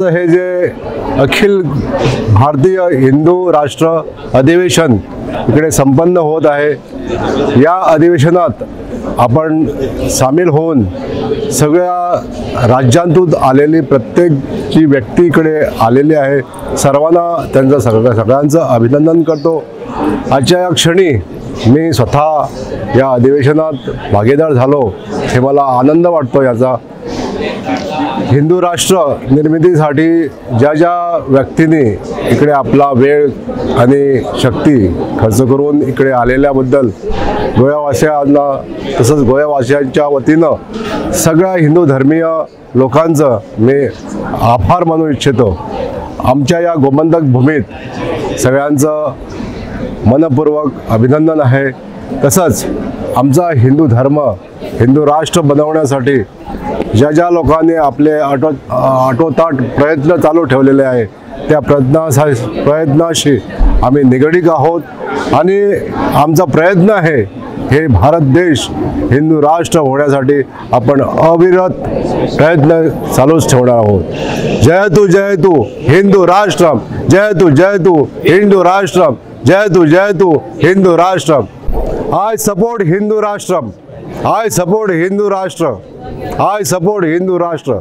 हे जे अखिल भारतीय हिंदू राष्ट्र अधिवेशन इकडे संपन्न होत आहे। या अधिवेशनात आपण सामील होऊन सगळ्या राज्यांतून आलेली प्रत्येक जी व्यक्ती इकडे आलेली आहे सर्वांना त्यांचं सगळ्यांचं अभिनंदन करतो। आजच्या या क्षणी मी स्वतः या अधिवेशनात भागीदार झालो हे मला आनंद वाटतो। याचा हिंदू राष्ट्र निर्मितीसाठी ज्या व्यक्तींनी इकडे आपला वेळ आणि शक्ती खर्च करून इकडे आलेल्याबद्दल गोव्यावासियांना तसंच गोव्यावासियांच्या वतीनं सगळ्या हिंदू धर्मीय लोकांचं मी आभार मानू इच्छितो। आमच्या या गोमंतक भूमीत सगळ्यांचं मनपूर्वक अभिनंदन आहे। तसंच आमचा हिंदू धर्म हिंदू राष्ट्र बनवण्यासाठी ज्या लोकांनी आपले आटोताट प्रयत्न चालू ठेवलेले आहे त्या प्रयत्नाशी आम्ही निगडीत आहोत आणि आमचा प्रयत्न आहे हे भारत देश हिंदू राष्ट्र होण्यासाठी आपण अविरत प्रयत्न चालूच ठेवणार आहोत। जय तू हिंदू राष्ट्रम, जय तू हिंदू राष्ट्रम, जय तू Hindu राष्ट्रम। I support Hindu राष्ट्रम, I support Hindu राष्ट्र, I support हिंदू राष्ट्र।